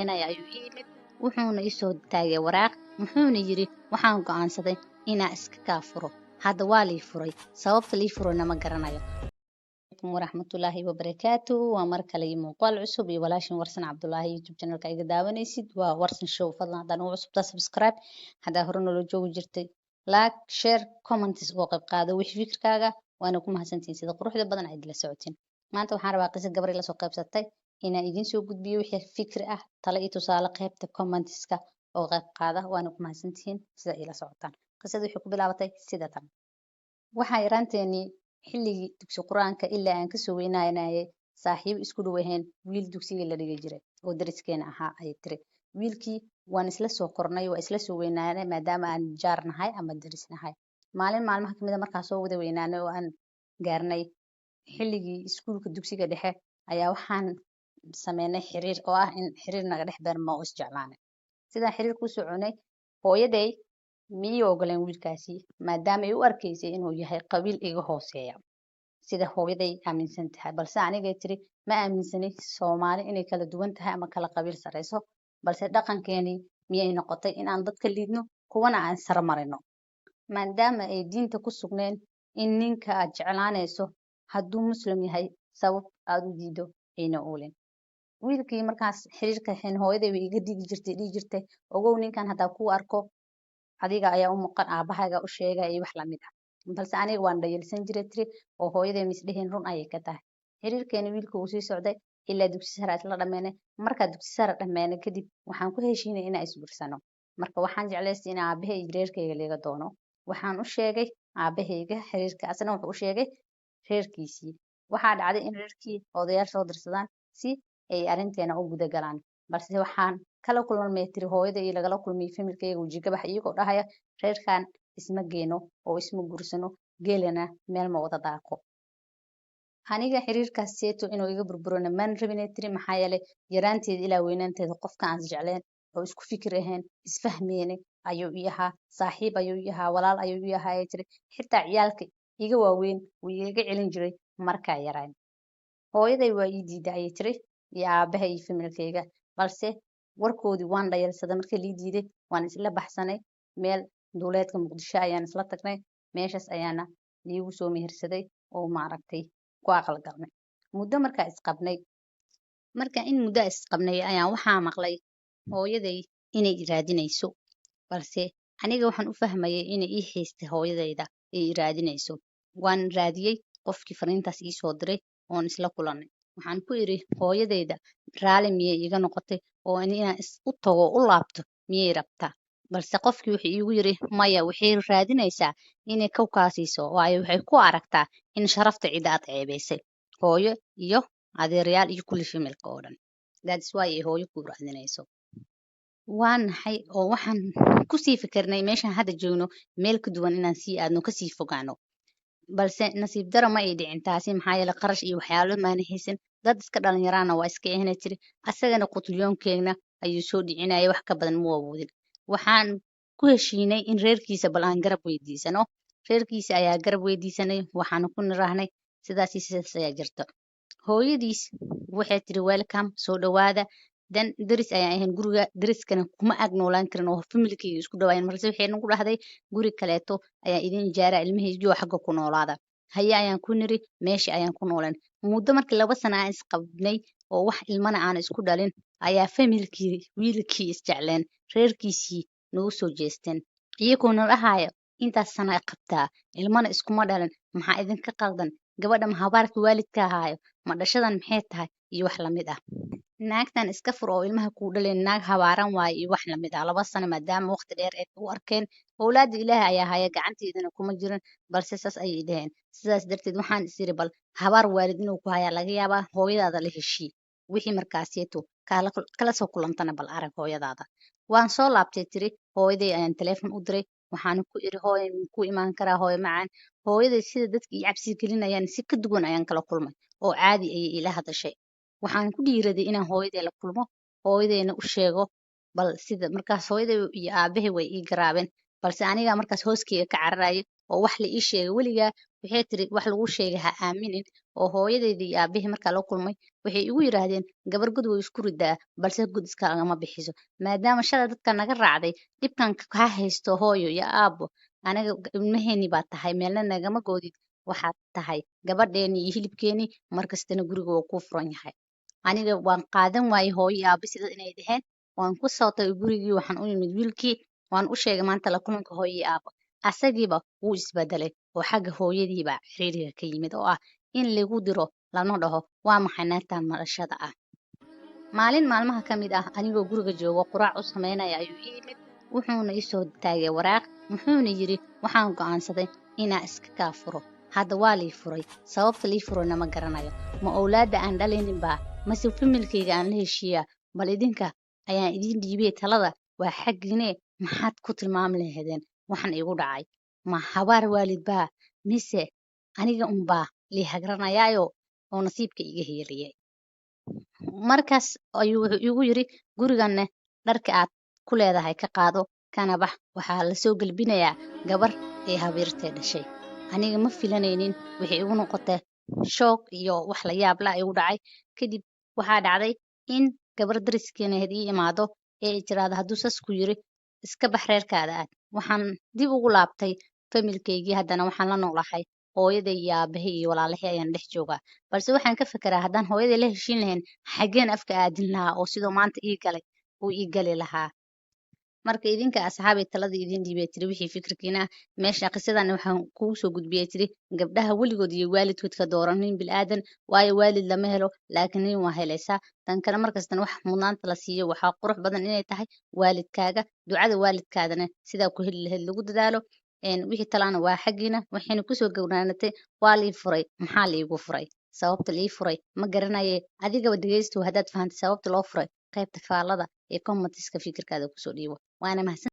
ayuu ii yimid wuxuuna ii soo taagay waraaq wuxuuna yidhi waxaan go'aansaday inaan iska kaa furo hadda waa lii furay sababta lii furayna ma garanayo waraxmatullaahi wabarakaatu waa mar kale iyo muuqaal cusub iyo walaashin warsan cabdulaahi youtube channelka iga daawanaysid waa warsan show fadlan haddaan ugu cusubtaa subscribe haddaa hore nolol joogi jirtay like share comments oo qayb qaado wixii fikirkaaga waana ku mahadsantihiin sida quruxda badan aad la socotiin maanta waxaan rabaa qisa gabar la soo qaybsatay inaan idiin soo gudbiyo wixii fikir ah talo iyo tusaale qaybta commentska oo qayb qaada waana ku mahadsantihiin sida ila socotaan qisadu waxay ku bilaabatay sida tan waxaa yaraanteeni xilligii dugsi quraanka ilaa aan kasoo weynaanayay saaxiib isku dhow ahayn wiil dugsiga la dhigi jiray oo dariskeena ahaa ay tiri wiilkii waan isla soo kornay waa isla soo weynaanay maadaama aan jaar nahay ama daris nahay maalin maalmaha kamid ah markaan soo wada weynaanay oo aan gaarnay xilligii iskuulka dugsiga dhexe ayaa waxaan sameynay xiriir oo ah in xiriir naga dhex beermo oo isjeclaanay sidaan xiriir ku soconay hooyaday miyay ogoleen wiilkaasi maadaama ay u arkaysay inuu yahay qabiil iga hooseeya sida hooyaday aaminsan tahay balse anigay tiri ma aaminsani Soomaali inay kala duwan tahay ama kala qabiil sareyso balse dhaqankeeni miyay noqotay in aan dadka liidno kuwana aan sar marino maadaama ay diinta ku sugneen in ninka aad jeclaanayso hadduu muslim yahay sabab aad u diido ayna oolen wiilkii markaas xiriirka xeen hooyaday way iga dhigi jirtay ogow ninkan haddaa ku arko adiga ayaa u maqan aabahaaga u sheegay wax la mid ah balse aniga waan dhayalsan jiray tiri oo hooyaday misdhihin run ayay ka tahay xiriirkeena wiilku uu sii socday ilaa dugsi sare isla dhameynay markaa dugsi sare dhameynay kadib waxaan ku heshiinay inaan isguursano marka waxaan jeclaystay in aabahay reerkayga laga doono waxaan u sheegay aabahayga xiriirka asna wuxuu u sheegay reerkiisii waxaa dhacday in reerkii odayaal soo dirsadaan si ay arrinteena u guda galaan balse waxaan kala kulmay tiri hooyada iyo lagala kulmay familkayga wajigabax iyagoo dhahaya reerkan isma geeno oo isma guursano geelana meel ma wada daaqo aniga xiriirkaas seeto inuu iga burburona maan rabin tiri maxaa yeelay yaraanteeda ilaa weynaanteeda qofka aan jecleen oo isku fikir ahayn isfahmeene ayuu ii ahaa saaxiib ayuu ii ahaa walaal ayuu ii ahaa ay tiri xitaa ciyaalka iga waaweyn wuu iga celin jiray markaa yaraan hooyaday waa ii diiday ayay tiri iyo aabahay iyo familkayga balse warkoodii waan dhayalsaday markii lii diiday waan isla baxsanay meel duuleedka muqdisho ayaan isla tagnay meeshaas ayaana liigu soo mehersaday oo maaragtay ku aqal galnay muddo markaa isqabnay marka in muddo isqabnay ayaan waxaa maqlay hooyaday inay raadinayso balse aniga waxaan u fahmayay inay ii haystay hooyadayda ay raadinayso waan raadiyey qofkii fariintaas ii soo diray oon isla kulanay waxaan ku iri hooyadayda raali miyay iga noqotay oo inaan u tago u laabto miyay rabtaa balse qofkii wuxuu iigu yiri maya waxay raadinaysaa inay kow kaa siiso waayo waxay ku aragtaa in sharafta cida aad ceebaysay hooyo iyo adeerayaal iyo kulli familka oo dhan that's why ay hooyo ku raadinayso waan nahay oo waxaan kusii fikirnay meeshaan hadda joogno meel ka duwan inaan sii aadno kasii fogaano balse nasiib daro ma ay dhicin taasi maxaa yeelay qarash iyo waxyaalo maana haysan dad iska dhalinyarana waa iska ehna tiri asagana qutlyoonkeena ayuu soo dhicinaya wax ka badan ma awoodin waxaan ku heshiinay in reerkiisa bal aan garab weydiisano reerkiisa ayaa garab weydiisanay waxaana ku niraahnay sidaas ayaa jirta hooyadiis waxay tiri welcome soo dhawaada dan daris ayaan ahayn guriga dariskana kuma ag noolaan karin oo familkayga isku dhawaayeen marse waxay nagu dhahday guri kaleeto ayaa idin ijaara ilmahaygiyo xagga ku noolaada haye ayaan ku niri meeshii ayaan ku nooleen muddo markii 2 sano aan isqabnay oo wax ilmana aan isku dhalin ayaa familkii wiilkii isjecleen reerkiisii nagu soo jeesteen iyagoo na dhahaya intaas sana qabtaa ilmana iskuma dhalin maxaa idinka qaldan gabadha ma habaarka waalidka ahaayo ma dhashadan maxay tahay iyo wax la mid ah naagtan iska fur oo ilmaha ku dhaleen naag habaaran waay iyo wax la mid ah 2 sano maadaama waqti dheer ay u arkeen awlaada ilaahay ayaa haya gacanteedana kuma jirin balse saas ayay dhaheen sidaas darteed waxaan isiri bal habaar waalid inuu ku haya laga yaabaa hooyadaada la heshii wixii markaaseeto kala soo kulantana bal arag hooyadaada waan soo laabtay tiri hooyaday ayaan telefoon u diray waxaan ku iri hooyo ku imaan karaa hooyo macaan hooyaday sida dadka i cabsi gelinayaan si ka duwan ayaan kala kulmay oo caadi ayay ila hadashay waxaan ku dhiiraday inaan hooyaday la kulmo hooyadayna u sheego bal sida markaas hooyaday iyo aabahay way ii garaabeen balse aniga markaas hooskeyga ka cararayay oo wax la ii sheegay weligaa waxay tiri wax lagu sheegay ha aaminin oo hooyadeydii iyo aabihii markaa la kulmay waxay igu yiraahdeen gabar god way isku ridaa balse god iska lagama bixiso maadaama shalay dadka naga raacday dhibkan kaa haysto hooyo iyo aabbo aniga ilmaheeni baa tahay meelna nagama goodid waxaad tahay gabadheeni iyo hilibkeeni markastana guriga waa kuu furan yahay aniga waan qaadan waayey hooyo iyo aabbe sida inay dhaheen waan ku soo tagay gurigii waxaan u yimid wiilkii waan u sheegay maanta la kulanka hooyo iyo aabbo asagiiba wuu isbedelay oo xagga hooyadiiba xiriiriga ka yimid oo ah in lagu diro lana dhaho waa maxay naagtan malashada ah maalin maalmaha ka mid ah anigoo guriga joogo quraac u sameynaya ayuu ii yimid wuxuuna ii soo taagay waraaq muxuuna yidhi waxaan go'aansaday inaan iska kaa furo hadda waa lii furay sababta lii furayna ma garanayo ma owlaadda aan dhalaynin baa mase familkayga aan la heshiiyaa bal idinka ayaan idiin dhiibay talada waa xaggiine maxaad ku tilmaami lahaydeen waxaan igu dhacay ma habaar waalid baa mise aniga unbaa lii hagranayaayo oo nasiibka iga heeliyay markaas ayuu wuxuu igu yidhi guriganne dharka aad ku leedahay ka qaado kana bax waxaa la soo gelbinayaa gabar ee habeertay dhashay aniga ma filanaynin waxay igu noqotay shoog iyo wax la yaab la igu dhacay kadib waxaa dhacday in gabar dariskeena ii imaado ee ay tiraahdo hadduu sas ku yiri iska bax reerkaada aad waxaan dib ugu laabtay familkaygii haddana waxaan la noolahay hooyaday iyo aabahay iyo walaalahey ayaan dhex joogaa balse waxaan ka fekeraa haddaan hooyaday la heshiin lahayn xaggeen afka aadin lahaa oo sidoo maanta ii galay uu ii gali lahaa marka idinka asxaabay taladii idin dhiibay tiri wixii fikirkiina meesha qisadan waxaan kugu soo gudbiyay tiri gabdhaha weligood iyo waalidkood ka dooranin bilaadan waayo waalid lama helo laakiin nin waa helaysaa tan kale markastana wax mudnaanta la siiyo waxaa qurux badan inay tahay waalidkaaga ducada waalidkaadana sidaa ku heli lahayd lagu dadaalo wixii talaana waa xaggiina waxayna kusoo gowraanatay waa lii furay maxaa liigu furay sababta lii furay ma garanaye adigaba dhegeysto haddaad fahantay sababta loo furay qaybta faallada ee commentiska fikirkaada kusoo dhiibo waana mahadsan